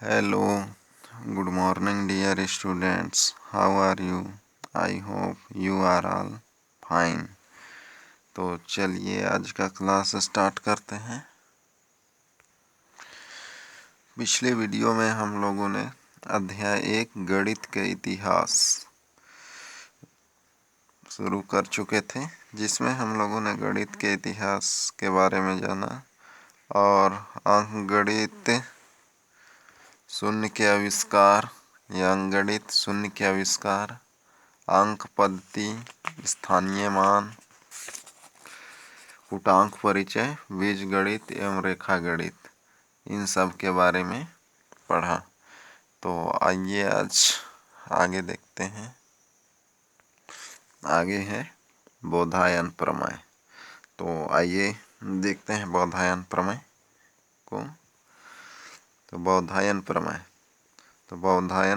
Hello, good morning, dear students. How are you? I hope you are all fine. तो चलिए आज का class start करते हैं। पिछले वीडियो में हम लोगों ने अध्याय 1 गणित के इतिहास शुरू कर चुके थे, जिसमें हम लोगों ने गणित के इतिहास के बारे में जाना और अंकगणित शून्य के आविष्कार या अंकगणित शून्य के आविष्कार, अंक पद्धति, स्थानीय मान, पूर्णांक परिचय, बीजगणित एवं रेखा गणित, इन सब के बारे में पढ़ा। तो आइए आज आगे देखते हैं। आगे है बोधायन प्रमेय। तो आइए देखते हैं बोधायन प्रमेय को। तो बोधायन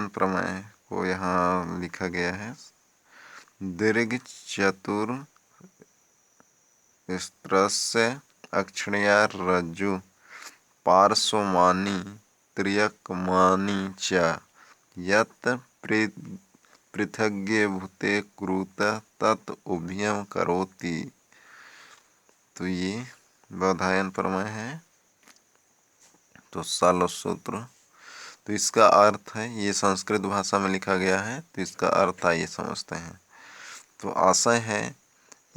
प्रमेय को यहाँ लिखा गया है, दीर्घ चतुरस्रस्य अक्षीणा रज्जु पार्श्वमानी त्र्यकमानी च यत् पृथग्भूते कृत तत् उभयं करोति। तो ये बोधायन प्रमेय है। तो सरल सूत्र, तो इसका अर्थ है, ये संस्कृत भाषा में लिखा गया है, तो इसका अर्थ आइए समझते हैं। तो आशय है,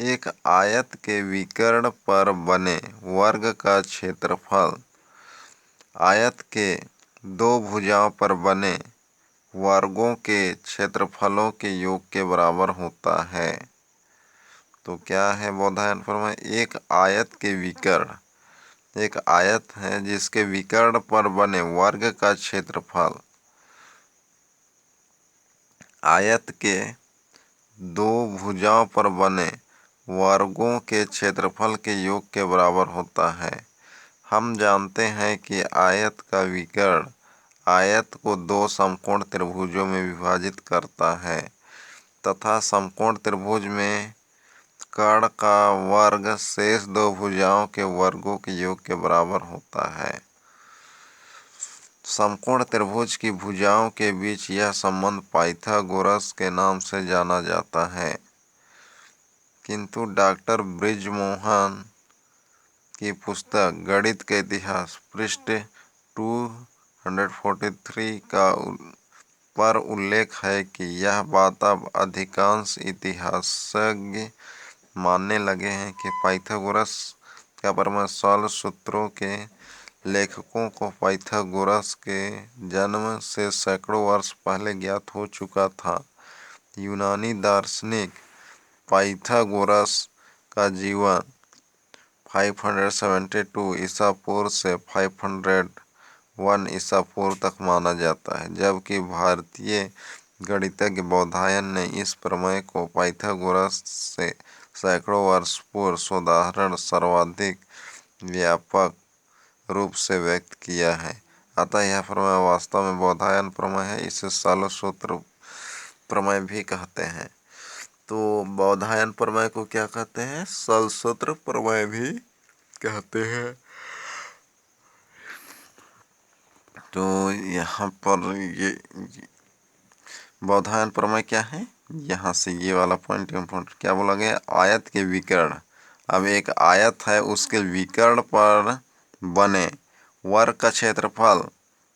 एक आयत के विकर्ण पर बने वर्ग का क्षेत्रफल आयत के दो भुजाओं पर बने वर्गों के क्षेत्रफलों के योग के बराबर होता है। तो क्या है बोधायन प्रमेय? एक आयत के विकर्ण, एक आयत है जिसके विकर्ण पर बने वर्ग का क्षेत्रफल आयत के दो भुजाओं पर बने वर्गों के क्षेत्रफल के योग के बराबर होता है। हम जानते हैं कि आयत का विकर्ण आयत को दो समकोण त्रिभुजों में विभाजित करता है तथा समकोण त्रिभुज में कर्ण का वर्ग शेष दो भुजाओं के वर्गों के योग के बराबर होता है। समकोण त्रिभुज की भुजाओं के बीच यह संबंध पाइथागोरस के नाम से जाना जाता है, किंतु डॉक्टर बृजमोहन की पुस्तक गणित के इतिहास पृष्ठ 243 पर उल्लेख है कि यह बात अब अधिकांश इतिहासज्ञ मानने लगे हैं कि पाइथागोरस का प्रमेय सरल सूत्रों के लेखकों को पाइथागोरस के जन्म से सैकड़ों वर्ष पहले ज्ञात हो चुका था। यूनानी दार्शनिक पाइथागोरस का जीवन 572 ईसा पूर्व से 501 ईसा पूर्व तक माना जाता है, जबकि भारतीय गणितज्ञ बोधायन ने इस प्रमेय को पाइथागोरस से सैकड़ों वर्ष पूर्व साधारण सर्वाधिक व्यापक रूप से व्यक्त किया है। अतः यह प्रमेय वास्तव में बोधायन प्रमेय है। इसे सरल सूत्र प्रमेय भी कहते हैं। तो बोधायन प्रमेय को क्या कहते हैं? सरल सूत्र प्रमेय भी कहते हैं। तो यहाँ पर ये बोधायन प्रमेय क्या है, यहाँ से ये वाला पॉइंट क्या बोला गया? आयत के विकर्ण। अब एक आयत है, उसके विकर्ण पर बने वर्ग का क्षेत्रफल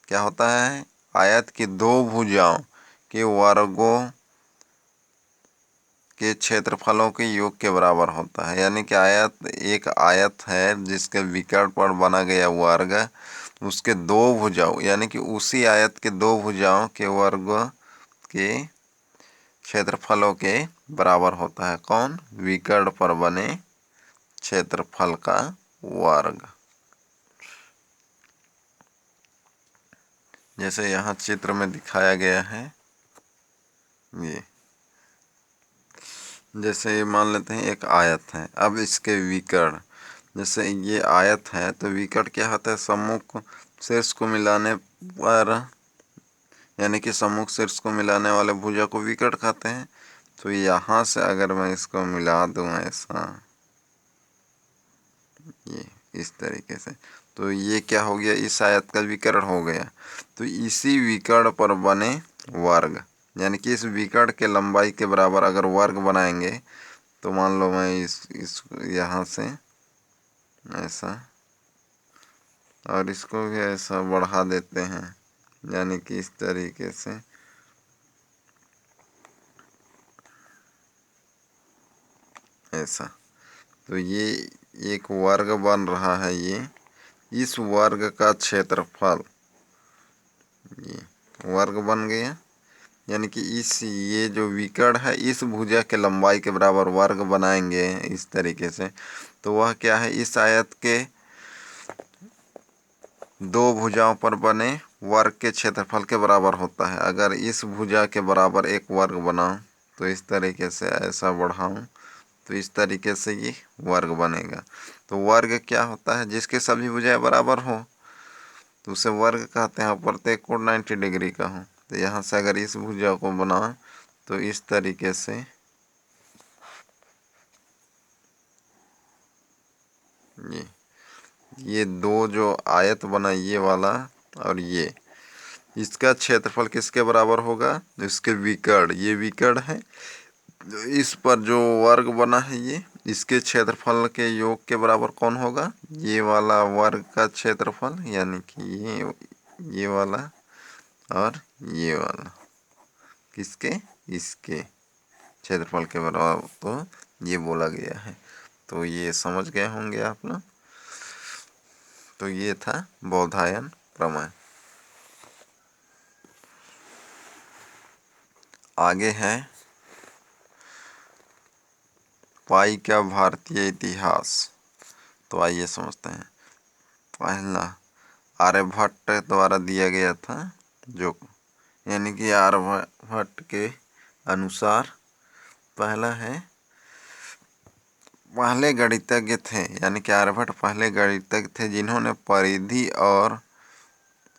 क्या होता है? आयत की दो भुजाओं के वर्गों के क्षेत्रफलों के योग के बराबर होता है। यानी कि एक आयत है जिसके विकर्ण पर बना गया वर्ग, उसके दो भुजाओं यानी कि उसी आयत के दो भुजाओं के वर्ग के क्षेत्रफलों के बराबर होता है। कौन? विकर्ण पर बने क्षेत्रफल का वर्ग। जैसे यहाँ चित्र में दिखाया गया है, ये जैसे मान लेते हैं एक आयत है। अब इसके विकर्ण, जैसे ये आयत है तो विकर्ण क्या होता है? सम्मुख शीर्ष को मिलाने पर, यानी कि सम्मुख शीर्ष को मिलाने वाले भुजा को विकर्ण कहते हैं। तो यहाँ से अगर मैं इसको मिला दूँ ऐसा, ये इस तरीके से। तो ये क्या हो गया, इस आयत का विकर्ण हो गया। तो इसी विकर्ण पर बने वर्ग, यानी कि इस विकर्ण के लंबाई के बराबर अगर वर्ग बनाएंगे तो मान लो मैं इस यहाँ से ऐसा और इसको भी ऐसा बढ़ा देते हैं, यानी कि इस तरीके से ऐसा। तो ये एक वर्ग बन रहा है। ये इस वर्ग का क्षेत्रफल, ये वर्ग बन गया, यानी कि ये जो विकर्ण है इस भुजा के लंबाई के बराबर वर्ग बनाएंगे इस तरीके से, तो वह क्या है, इस आयत के दो भुजाओं पर बने वर्ग के क्षेत्रफल के बराबर होता है। अगर इस भुजा के बराबर एक वर्ग बनाऊं तो इस तरीके से ऐसा बढ़ाऊं तो इस तरीके से ये वर्ग बनेगा। तो वर्ग क्या होता है, जिसके सभी भुजाएं बराबर हो तो उसे वर्ग कहते हैं, प्रत्येक कोण 90 डिग्री का हो। तो यहाँ से अगर इस भुजा को बनाएं तो इस तरीके से ये दो जो आयत बना, ये वाला और ये, इसका क्षेत्रफल किसके बराबर होगा, इसके विकर्ण, ये विकर्ण है। इस पर जो वर्ग बना है ये, इसके क्षेत्रफल के योग के बराबर कौन होगा, ये वाला वर्ग का क्षेत्रफल, यानी कि ये वाला और ये वाला किसके, इसके क्षेत्रफल के बराबर, तो ये बोला गया है। तो ये समझ गए होंगे आप ना। तो ये था बोधायन प्रमेय। आगे है पाई का भारतीय इतिहास। तो आइए समझते हैं। पहला आर्यभट्ट द्वारा दिया गया था, जो यानी कि आर्यभट्ट के अनुसार पहला है, पहले गणितज्ञ थे, यानी कि आर्यभट्ट पहले गणितज्ञ थे जिन्होंने परिधि और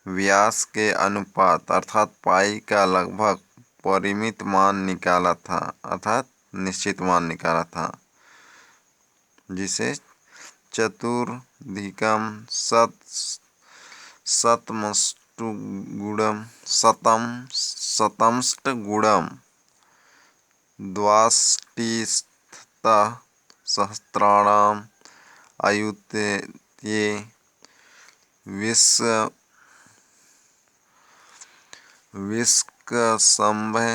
व्यास के अनुपात अर्थात पाई का लगभग परिमित मान निकाला था, अर्थात निश्चित मान निकाला था, जिसे चतुर्धिकम शतमष्टगुणम द्वाष्टिशतः सहस्राणाम आयुत्ये विस्कसंभे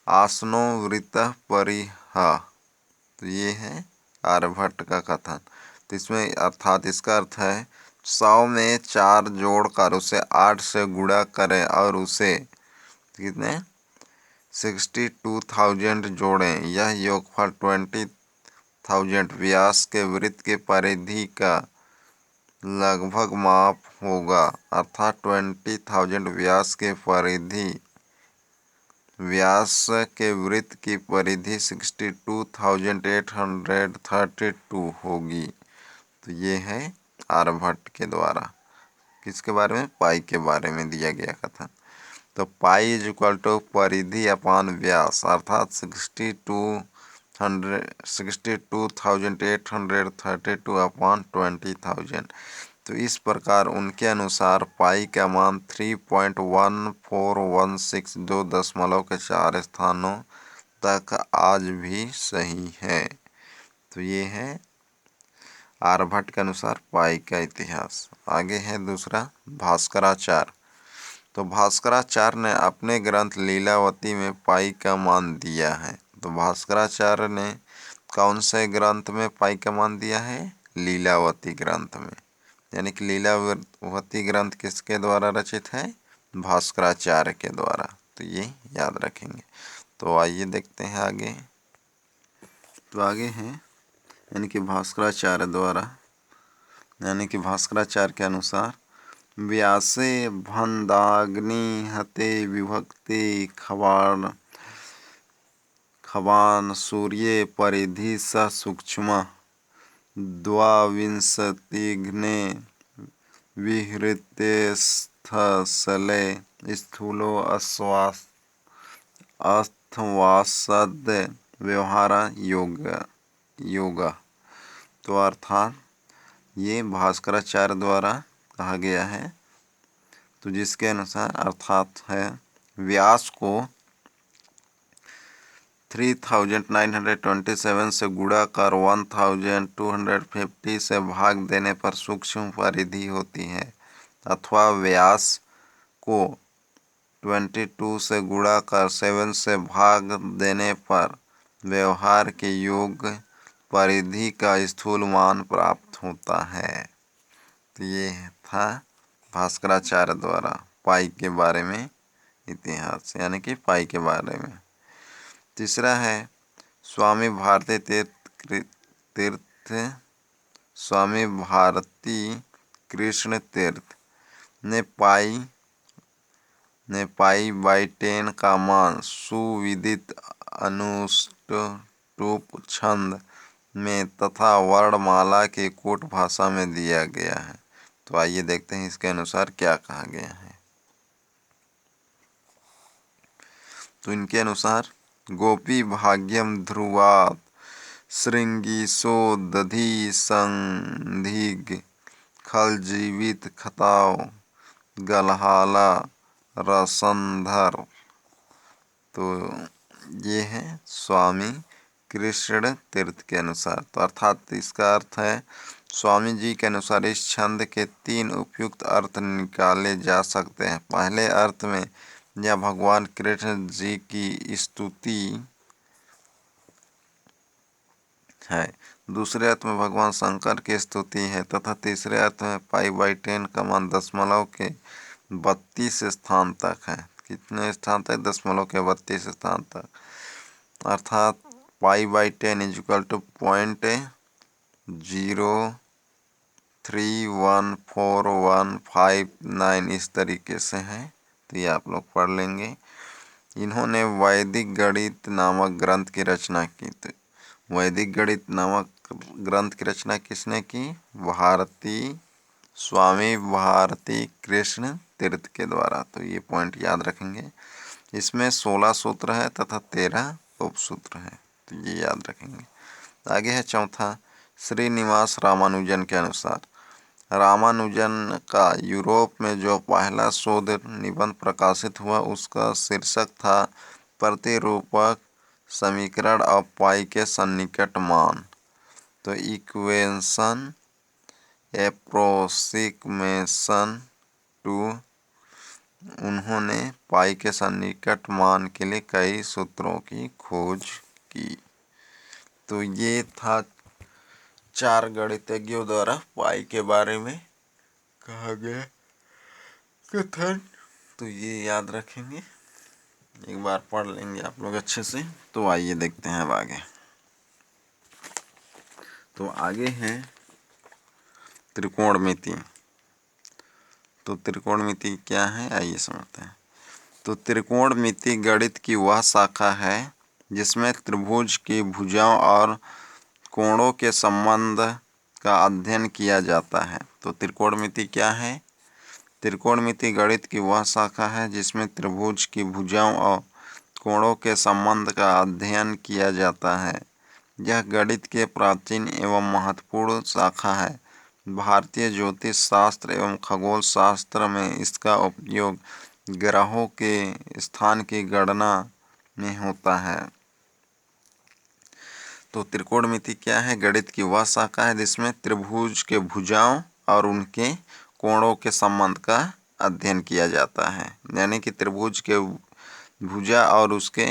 आसनो वृत्तः परिह। तो ये है आर्यभट्ट का कथन। तो इसमें अर्थात इसका अर्थ है 100 में 4 जोड़कर उसे 8 से गुणा करें और उसे कितने 62,000 जोड़ें, यह योगफल 20,000 व्यास के वृत्त के परिधि का लगभग माप होगा, अर्थात 20,000 व्यास के परिधि, व्यास के वृत्त की परिधि 62,832 होगी। तो ये है आर्यभट्ट के द्वारा किसके बारे में, पाई के बारे में दिया गया कथन। तो पाई इज इक्वल टू परिधि अपान व्यास, अर्थात 62,832 अपान 20,000। तो इस प्रकार उनके अनुसार पाई का मान 3.1416 2.4 स्थानों तक आज भी सही है। तो ये है आर्यभट्ट के अनुसार पाई का इतिहास। आगे है दूसरा भास्कराचार्य। तो भास्कराचार्य ने अपने ग्रंथ लीलावती में पाई का मान दिया है। तो भास्कराचार्य ने कौन से ग्रंथ में पाई का मान दिया है, लीलावती ग्रंथ में, यानी कि लीलावती ग्रंथ किसके द्वारा रचित है, भास्कराचार्य के द्वारा। तो ये याद रखेंगे। तो आइए देखते हैं आगे। तो आगे हैं यानी कि भास्कराचार्य द्वारा, यानी कि भास्कराचार्य के अनुसार व्यासे भन्दाग्नि हते विभक्ति खवान सूर्ये परिधि स सूक्ष्म द्वाविंशतिघ्ने विहृतेस्थले स्थूलो अर्थवासद व्यवहार योग। तो अर्थात ये भास्कराचार्य द्वारा कहा गया है। तो जिसके अनुसार अर्थात है व्यास को 3927 से गुणा कर 1250 से भाग देने पर सूक्ष्म परिधि होती है, अथवा व्यास को 22 से गुणा कर 7 से भाग देने पर व्यवहार के योग्य परिधि का स्थूल मान प्राप्त होता है। तो ये था भास्कराचार्य द्वारा पाई के बारे में इतिहास, यानी कि पाई के बारे में। तीसरा है स्वामी भारती स्वामी भारती कृष्ण तीर्थ ने पाई बाई 10 का मान सुविदित अनुष्टुप छंद में तथा वर्णमाला के कूट भाषा में दिया गया है। तो आइए देखते हैं इसके अनुसार क्या कहा गया है। तो इनके अनुसार गोपी भाग्यम ध्रुवात श्रृंगीसो दधि संधिग खल जीवित खताव गलहाला रसंधर। तो ये है स्वामी कृष्ण तीर्थ के अनुसार। तो अर्थात इसका अर्थ है स्वामी जी के अनुसार इस छंद के 3 उपयुक्त अर्थ निकाले जा सकते हैं। पहले अर्थ में यह भगवान कृष्ण जी की स्तुति है, दूसरे अर्थ में भगवान शंकर की स्तुति है तथा तीसरे अर्थ में पाई बाई 10 का मान दशमलव के 32 स्थान तक है। कितने स्थान तक? दशमलव के 32 स्थान तक। अर्थात पाई बाई 10 इक्वल टू 0.031459 इस तरीके से है। तो ये आप लोग पढ़ लेंगे। इन्होंने वैदिक गणित नामक ग्रंथ की रचना की। तो वैदिक गणित नामक ग्रंथ की रचना किसने की? स्वामी भारती कृष्ण तीर्थ के द्वारा। तो ये पॉइंट याद रखेंगे। इसमें 16 सूत्र है तथा 13 उपसूत्र है। तो ये याद रखेंगे। आगे है चौथा, श्रीनिवास रामानुजन के अनुसार रामानुजन का यूरोप में जो पहला शोध निबंध प्रकाशित हुआ उसका शीर्षक था प्रतिरूपक समीकरण और पाई के सन्निकट मान। तो इक्वेशन एप्रोक्सीमेशन टू। उन्होंने पाई के सन्निकट मान के लिए कई सूत्रों की खोज की। तो ये था 4 गणितज्ञों द्वारा पाई के बारे में कहा गया कथन। तो ये याद रखेंगे, एक बार पढ़ लेंगे आप लोग अच्छे से। तो आइए देखते हैं अब आगे। तो आगे है त्रिकोणमिति। तो त्रिकोणमिति क्या है आइए समझते हैं। तो त्रिकोणमिति गणित की वह शाखा है जिसमें त्रिभुज की भुजाओं और कोणों के संबंध का अध्ययन किया जाता है। तो त्रिकोणमिति क्या है? त्रिकोणमिति गणित की वह शाखा है जिसमें त्रिभुज की भुजाओं और कोणों के संबंध का अध्ययन किया जाता है। यह गणित के प्राचीन एवं महत्वपूर्ण शाखा है। भारतीय ज्योतिष शास्त्र एवं खगोल शास्त्र में इसका उपयोग ग्रहों के स्थान की गणना में होता है। तो त्रिकोणमिति क्या है? गणित की वह शाखा है जिसमें त्रिभुज के भुजाओं और उनके कोणों के संबंध का अध्ययन किया जाता है। यानी कि त्रिभुज के भुजा और उसके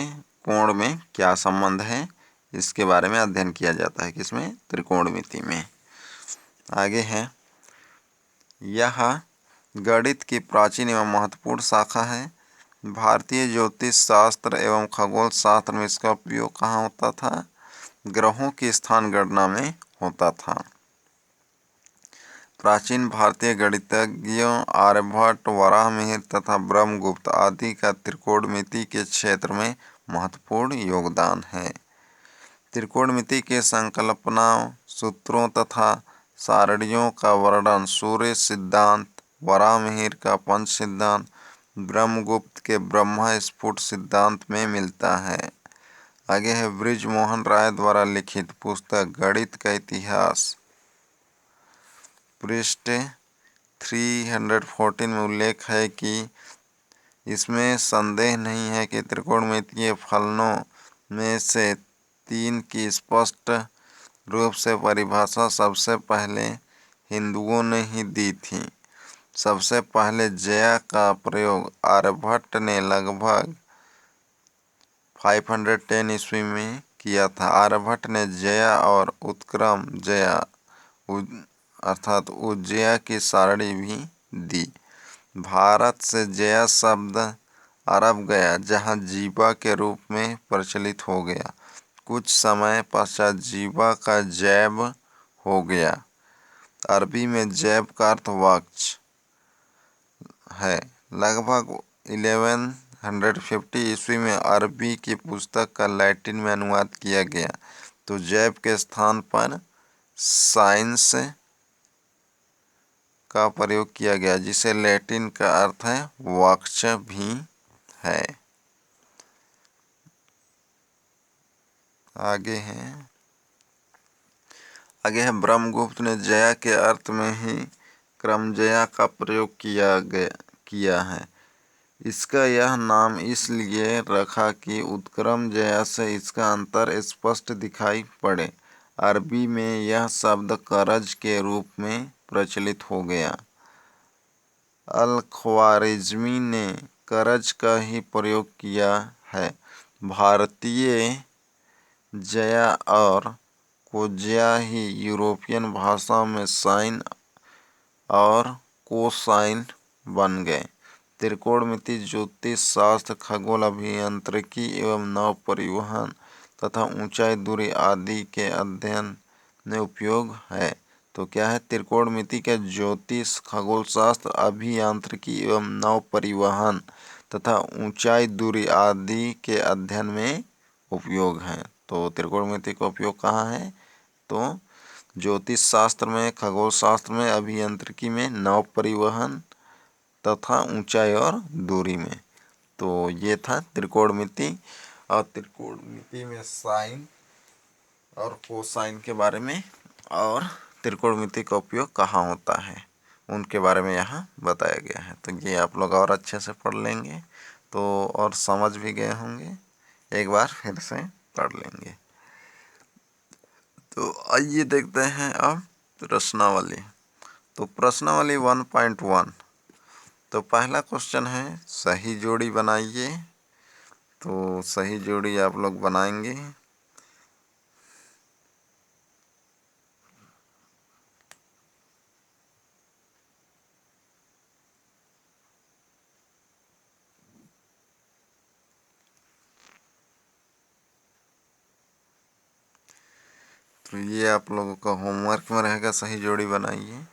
कोण में क्या संबंध है इसके बारे में अध्ययन किया जाता है। किसमें? त्रिकोणमिति में। आगे है, यह गणित की प्राचीन एवं महत्वपूर्ण शाखा है। भारतीय ज्योतिष शास्त्र एवं खगोल शास्त्र में इसका उपयोग कहाँ होता था? ग्रहों की स्थान गणना में होता था। प्राचीन भारतीय गणितज्ञों आर्यभट्ट, वराहमिहिर तथा ब्रह्मगुप्त आदि का त्रिकोणमिति के क्षेत्र में महत्वपूर्ण योगदान है। त्रिकोणमिति के संकल्पनाओं, सूत्रों तथा सारणियों का वर्णन सूर्य सिद्धांत, वराहमिहिर का पंच सिद्धांत, ब्रह्मगुप्त के ब्रह्म स्फुट सिद्धांत में मिलता है। आगे है बृजमोहन राय द्वारा लिखित पुस्तक गणित का इतिहास। पृष्ठ 314 में उल्लेख है कि इसमें संदेह नहीं है कि त्रिकोणमितीय फलनों में से 3 की स्पष्ट रूप से परिभाषा सबसे पहले हिंदुओं ने ही दी थी। सबसे पहले ज्या का प्रयोग आर्यभट्ट ने लगभग 510 ईस्वी में किया था। आर्यभट्ट ने ज्या और उत्क्रम ज्या अर्थात उज्जया की सारणी भी दी। भारत से ज्या शब्द अरब गया, जहाँ जीवा के रूप में प्रचलित हो गया। कुछ समय पश्चात जीवा का जैव हो गया। अरबी में जैव का अर्थ वृक्ष है। लगभग 1150 ईस्वी में अरबी की पुस्तक का लैटिन में अनुवाद किया गया, तो जैव के स्थान पर साइंस का प्रयोग किया गया, जिसे लैटिन का अर्थ है वृक्ष भी है। आगे है ब्रह्मगुप्त ने जया के अर्थ में ही क्रमजया का प्रयोग किया है। इसका यह नाम इसलिए रखा कि उत्क्रम जया से इसका अंतर स्पष्ट दिखाई पड़े। अरबी में यह शब्द करज के रूप में प्रचलित हो गया। अल-ख्वारिज़्मी ने करज का ही प्रयोग किया है। भारतीय जया और कोज्या ही यूरोपियन भाषा में साइन और कोसाइन बन गए। त्रिकोणमिति ज्योतिष शास्त्र, खगोल अभियांत्रिकी एवं नौ परिवहन तथा ऊंचाई दूरी आदि के अध्ययन में उपयोग है। तो क्या है? त्रिकोणमिति के ज्योतिष, खगोल शास्त्र, अभियांत्रिकी एवं नौ परिवहन तथा ऊंचाई दूरी आदि के अध्ययन में उपयोग है। तो त्रिकोणमिति का उपयोग कहाँ है? तो ज्योतिष शास्त्र में, खगोल शास्त्र में, अभियांत्रिकी में, नौ परिवहन तथा ऊंचाई और दूरी में। तो ये था त्रिकोणमिति। और त्रिकोणमिति में साइन और कोसाइन के बारे में और त्रिकोणमिति का उपयोग कहाँ होता है उनके बारे में यहाँ बताया गया है। तो ये आप लोग और अच्छे से पढ़ लेंगे तो और समझ भी गए होंगे। एक बार फिर से पढ़ लेंगे। तो आइए देखते हैं अब प्रश्नावली। तो प्रश्नावली 1.1। तो पहला क्वेश्चन है सही जोड़ी बनाइए। तो सही जोड़ी आप लोग बनाएंगे। तो ये आप लोगों का होमवर्क में रहेगा, सही जोड़ी बनाइए।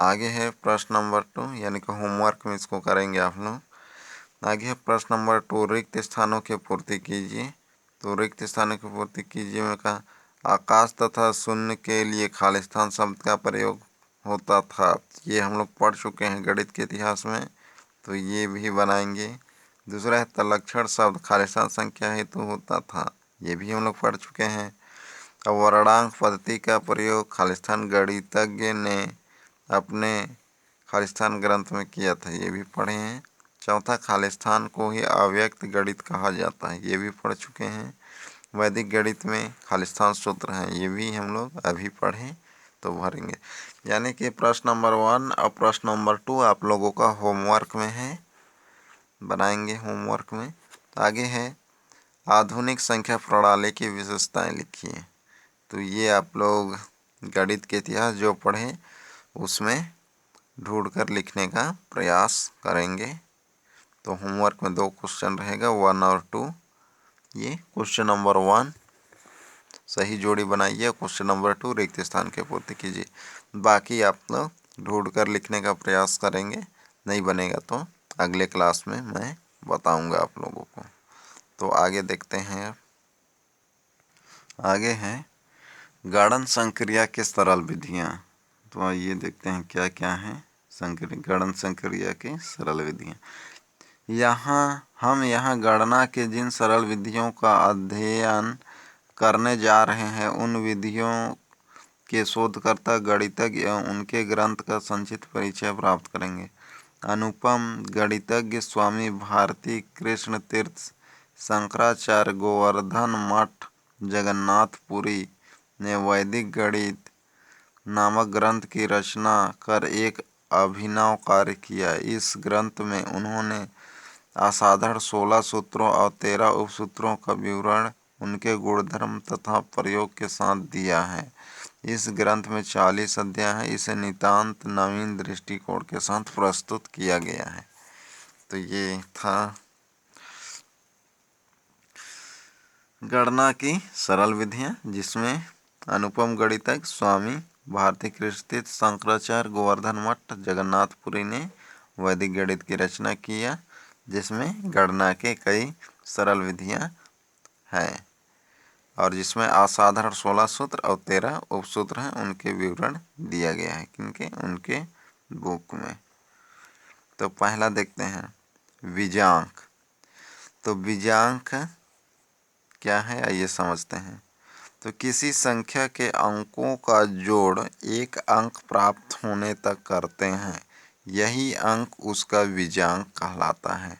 आगे है प्रश्न नंबर 2, यानी कि होमवर्क में इसको करेंगे आप लोग। आगे है प्रश्न नंबर 2, रिक्त स्थानों की पूर्ति कीजिए। तो रिक्त स्थानों की पूर्ति कीजिए में कहा आकाश तथा शून्य के लिए खालिस्तान शब्द का प्रयोग होता था। ये हम लोग पढ़ चुके हैं गणित के इतिहास में, तो ये भी बनाएंगे। दूसरा है तलक्षण शब्द खालिस्तान संख्या हेतु होता था। ये भी हम लोग पढ़ चुके हैं। अब वर्णांक पद्धति का प्रयोग खालिस्तान गणितज्ञ ने अपने खालिस्तान ग्रंथ में किया था। ये भी पढ़े हैं। चौथा, खालिस्तान को ही अव्यक्त गणित कहा जाता है। ये भी पढ़ चुके हैं। वैदिक गणित में खालिस्तान सूत्र हैं। ये भी हम लोग अभी पढ़ें तो भरेंगे। यानी कि प्रश्न नंबर 1 और प्रश्न नंबर 2 आप लोगों का होमवर्क में है, बनाएंगे होमवर्क में। आगे है आधुनिक संख्या प्रणाली की विशेषताएं लिखिए। तो ये आप लोग गणित के इतिहास जो पढ़े उसमें ढूंढकर लिखने का प्रयास करेंगे। तो होमवर्क में 2 क्वेश्चन रहेगा, 1 और 2। ये क्वेश्चन नंबर 1 सही जोड़ी बनाइए, क्वेश्चन नंबर 2 रिक्त स्थान की पूर्ति कीजिए। बाकी आप लोग ढूंढकर लिखने का प्रयास करेंगे। नहीं बनेगा तो अगले क्लास में मैं बताऊंगा आप लोगों को। तो आगे देखते हैं। आगे है गणन संक्रिया की सरल विधियाँ। तो आइए देखते हैं क्या क्या है गणन संक्रिया की सरल विधियाँ। हम यहाँ गणना के जिन सरल विधियों का अध्ययन करने जा रहे हैं उन विधियों के शोधकर्ता गणितज्ञ एवं उनके ग्रंथ का संक्षिप्त परिचय प्राप्त करेंगे। अनुपम गणितज्ञ स्वामी भारती कृष्ण तीर्थ शंकराचार्य गोवर्धन मठ जगन्नाथपुरी ने वैदिक गणित नामक ग्रंथ की रचना कर एक अभिनव कार्य किया। इस ग्रंथ में उन्होंने असाधारण 16 सूत्रों और 13 उपसूत्रों का विवरण उनके गुणधर्म तथा प्रयोग के साथ दिया है। इस ग्रंथ में 40 अध्याय हैं। इसे नितांत नवीन दृष्टिकोण के साथ प्रस्तुत किया गया है। तो ये था गणना की सरल विधियां, जिसमें अनुपम गणितज्ञ स्वामी भारती कृष्ण तीर्थ शंकराचार्य गोवर्धन मठ जगन्नाथपुरी ने वैदिक गणित की रचना किया, जिसमें गणना के कई सरल विधियां हैं और जिसमें असाधारण 16 सूत्र और 13 उपसूत्र हैं। उनके विवरण दिया गया है किनके, उनके बुक में। तो पहला देखते हैं बीजांक। तो बीजांक क्या है, आइए समझते हैं। तो किसी संख्या के अंकों का जोड़ एक अंक प्राप्त होने तक करते हैं, यही अंक उसका बीजांक कहलाता है।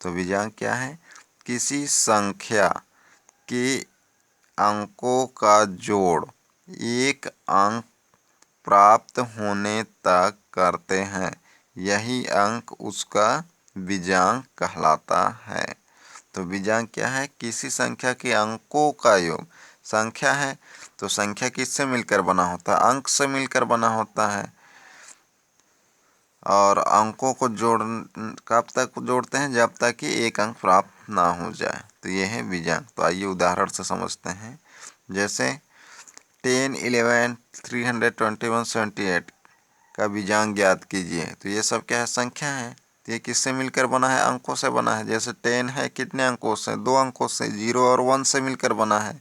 तो बीजांक क्या है, किसी संख्या के अंकों का जोड़ एक अंक प्राप्त होने तक करते हैं, यही अंक उसका बीजांक कहलाता है। तो बीजांक क्या है, किसी संख्या के अंकों का योग। संख्या है तो संख्या किससे मिलकर बना होता है, अंक से मिलकर बना होता है। और अंकों को कब तक जोड़ते हैं, जब तक कि एक अंक प्राप्त ना हो जाए। तो ये है बीजांक। तो आइए उदाहरण से समझते हैं। जैसे 10, 11, 321, 78 का बीजांक ज्ञात कीजिए। तो ये सब क्या है, संख्या है। तो ये किससे मिलकर बना है, अंकों से बना है। जैसे 10 है कितने अंकों से, 2 अंकों से, 0 और 1 से मिलकर बना है।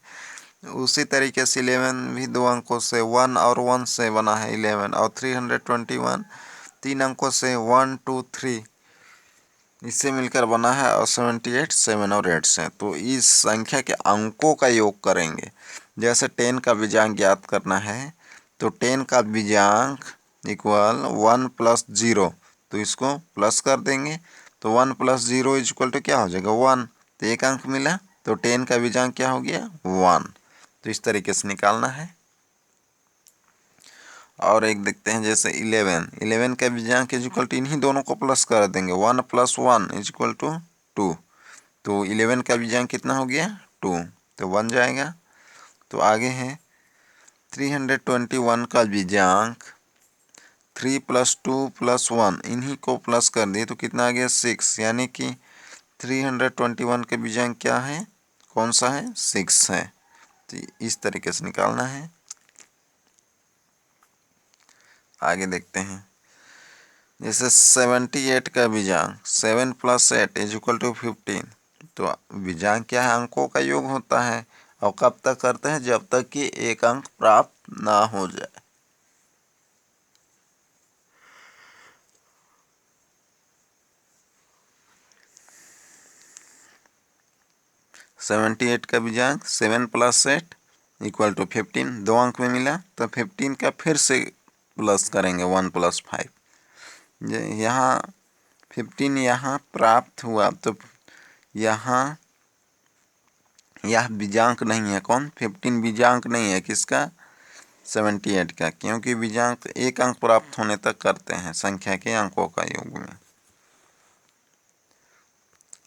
उसी तरीके से 11 भी 2 अंकों से, 1 और 1 से बना है 11। और 321 3 अंकों से, 1, 2, 3 इससे मिलकर बना है। और 78 7 और 8 से। तो इस संख्या के अंकों का योग करेंगे। जैसे 10 का बीजांक ज्ञात करना है, तो 10 का बीजांक इक्वल 1 + 0। तो इसको प्लस कर देंगे। तो 1 + 0 इक्वल टू क्या हो जाएगा, 1। तो एक अंक मिला। तो 10 का बीजांक क्या हो गया, 1। तो इस तरीके से निकालना है। और एक देखते हैं, जैसे 11 का बीजांक इक्वल टू, इन्हीं दोनों को प्लस कर देंगे। 1 + 1 इक्वल टू 2। तो 11 का बीजांक कितना हो गया, 2। तो बन जाएगा। तो आगे है 321 का बीजांक 3 + 2 + 1, इन्हीं को प्लस कर दिए तो कितना आ गया, 6। यानी कि 321 के बीजांक क्या है, कौन सा है, 6 है। तो इस तरीके से निकालना है। आगे देखते हैं, जैसे 78 का बीजांक 7 + 8 इक्वल टू 15। तो बीजांक क्या है, अंकों का योग होता है। और कब तक करते हैं, जब तक कि एक अंक प्राप्त ना हो जाए। सेवेंटी 8 का बीजांक 7 + 8 इक्वल टू 15, 2 अंक में मिला। तो 15 का फिर से प्लस करेंगे, 1 + 5। यहाँ 15 यहाँ प्राप्त हुआ। तो यहाँ यह बीजांक नहीं है, कौन, 15 बीजांक नहीं है किसका, 78 का। क्योंकि बीजांक एक अंक प्राप्त होने तक करते हैं संख्या के अंकों का योग में।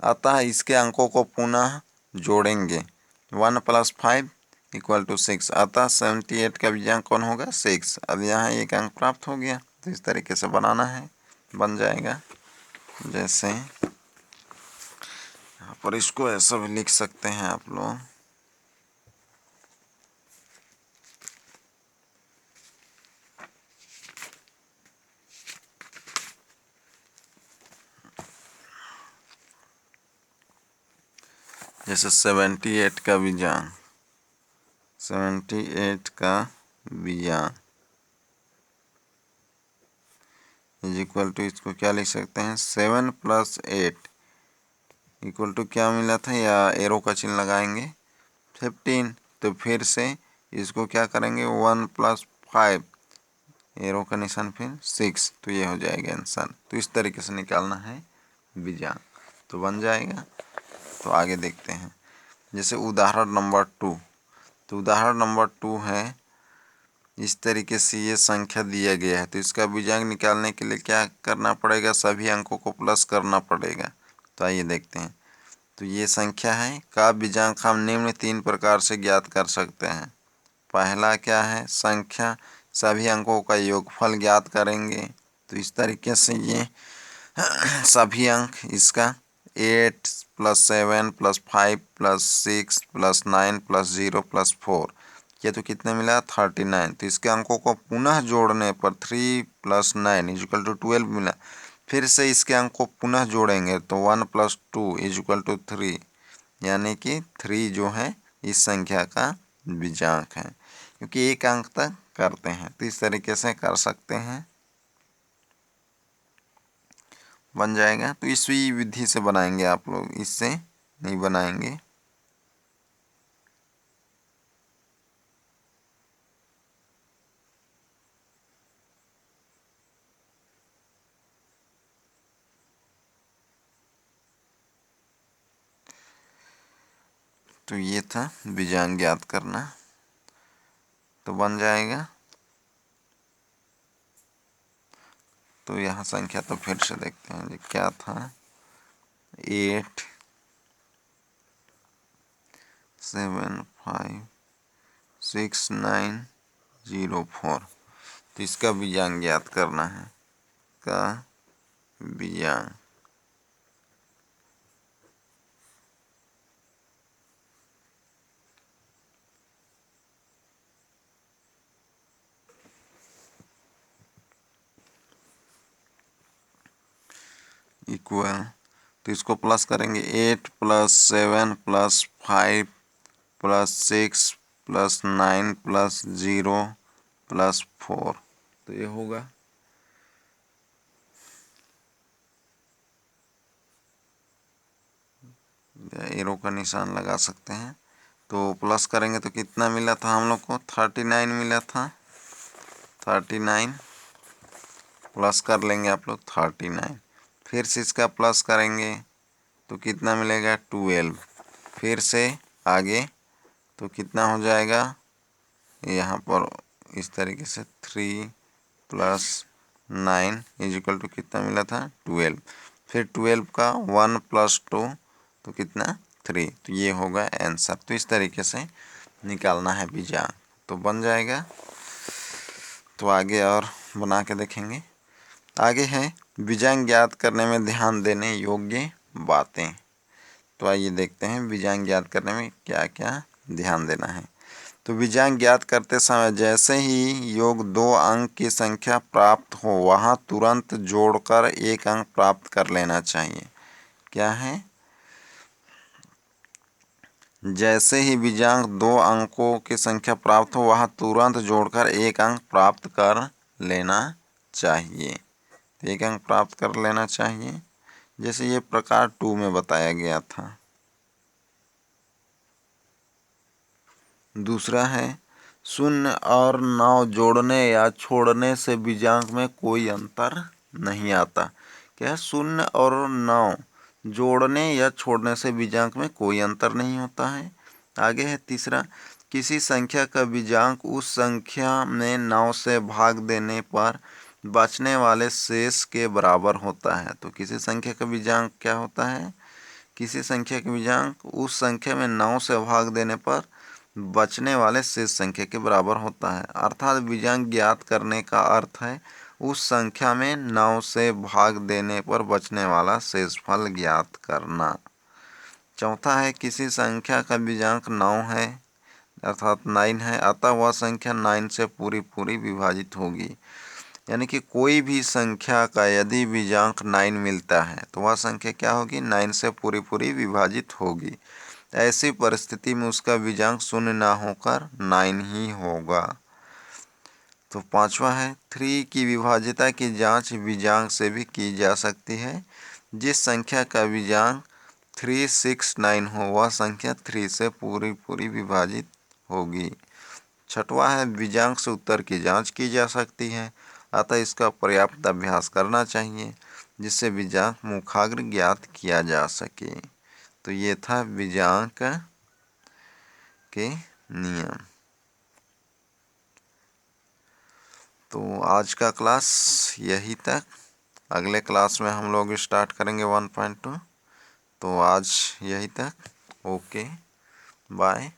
अतः इसके अंकों को पुनः जोड़ेंगे। 1 + 5 इक्वल टू 6। अतः 78 का बीजांक कौन होगा, 6। अब यहाँ एक अंक प्राप्त हो गया। तो इस तरीके से बनाना है, बन जाएगा। जैसे यहाँ पर इसको ऐसा भी लिख सकते हैं आप लोग, जैसे 78 का बीजांक 78 का बीजांक इज इक्वल टू, इसको क्या लिख सकते हैं, 7 + 8 इक्वल टू क्या मिला था, या एरो का चिन्ह लगाएंगे, 15। तो फिर से इसको क्या करेंगे, 1 + 5, एरो का निशान फिर 6, तो ये हो जाएगा आंसर। तो इस तरीके से निकालना है बीजांक, तो बन जाएगा। तो आगे देखते हैं, जैसे उदाहरण नंबर 2। तो उदाहरण नंबर 2 है, इस तरीके से ये संख्या दिया गया है, तो इसका बीजांक निकालने के लिए क्या करना पड़ेगा, सभी अंकों को प्लस करना पड़ेगा। तो आइए देखते हैं। तो ये संख्या है का बीजांक हम निम्न 3 प्रकार से ज्ञात कर सकते हैं। पहला क्या है, संख्या सभी अंकों का योगफल ज्ञात करेंगे। तो इस तरीके से ये सभी अंक इसका 8 + 7 + 5 + 6 + 9 + 0 + 4, ये तो कितने मिला 39। तो इसके अंकों को पुनः जोड़ने पर 3 + 9 = 12 मिला। फिर से इसके अंक को पुनः जोड़ेंगे तो 1 + 2 = 3, यानी कि 3 जो है इस संख्या का बीजांक है, क्योंकि एक अंक तक करते हैं। तो इस तरीके से कर सकते हैं, बन जाएगा। तो इसी विधि से बनाएंगे आप लोग, इससे नहीं बनाएंगे। तो ये था बीजांक ज्ञात करना, तो बन जाएगा। तो यहाँ संख्या तो फिर से देखते हैं, ये क्या था, 8 7 5 6 9 0 4। तो इसका बीजांक ज्ञात करना है, का बीजांक। इक्वल, तो इसको प्लस करेंगे, 8 + 7 + 5 + 6 + 9 + 0 + 4, तो ये होगा। एरो का निशान लगा सकते हैं। तो प्लस करेंगे तो कितना मिला था हम लोग को, 39 मिला था। 39 प्लस कर लेंगे आप लोग 39, फिर से इसका प्लस करेंगे तो कितना मिलेगा 12, फिर से आगे तो कितना हो जाएगा, यहाँ पर इस तरीके से 3 + 9 = कितना मिला था 12, फिर 12 का 1 + 2 तो कितना 3, तो ये होगा आंसर। तो इस तरीके से निकालना है बीजांक, तो बन जाएगा। तो आगे और बना के देखेंगे। आगे है बीजांक ज्ञात करने में ध्यान देने योग्य बातें। तो आइए देखते हैं बीजांक ज्ञात करने में क्या क्या ध्यान देना है। तो बीजांक ज्ञात करते समय जैसे ही योग 2 अंक की संख्या प्राप्त हो वहाँ तुरंत जोड़कर एक अंक प्राप्त कर लेना चाहिए। क्या है, जैसे ही बीजांक 2 अंकों की संख्या प्राप्त हो वहाँ तुरंत जोड़कर एक अंक प्राप्त कर लेना चाहिए। एक अंक प्राप्त कर लेना चाहिए, जैसे ये प्रकार 2 में बताया गया था। दूसरा है 0 और 9 जोड़ने या छोड़ने से बीजांक में कोई अंतर नहीं आता। क्या है, 0 और 9 जोड़ने या छोड़ने से बीजांक में कोई अंतर नहीं होता है। आगे है तीसरा, किसी संख्या का बीजांक उस संख्या में 9 से भाग देने पर बचने वाले शेष के बराबर होता है। तो किसी संख्या का बीजांक क्या होता है, किसी संख्या का बीजांक उस संख्या में 9 से भाग देने पर बचने वाले शेष संख्या के बराबर होता है। अर्थात बीजांक ज्ञात करने का अर्थ है उस संख्या में 9 से भाग देने पर बचने वाला शेषफल ज्ञात करना। चौथा है किसी संख्या का बीजांक 9 है अर्थात 9 है, अतः वह संख्या 9 से पूरी पूरी विभाजित होगी। यानी कि कोई भी संख्या का यदि बीजांक 9 मिलता है तो वह संख्या क्या होगी, 9 से पूरी पूरी विभाजित होगी। ऐसी परिस्थिति में उसका बीजांक 0 ना होकर 9 ही होगा। तो पांचवा है 3 की विभाज्यता की जांच बीजांक से भी की जा सकती है। जिस संख्या का बीजांक 369 हो वह संख्या 3 से पूरी पूरी विभाजित होगी। छठवां है बीजांक से उत्तर की जांच की जा सकती है, अतः इसका पर्याप्त अभ्यास करना चाहिए जिससे बीजांक मुखाग्र ज्ञात किया जा सके। तो ये था बीजांक के नियम। तो आज का क्लास यही तक, अगले क्लास में हम लोग स्टार्ट करेंगे 1.2। तो आज यही तक, ओके बाय।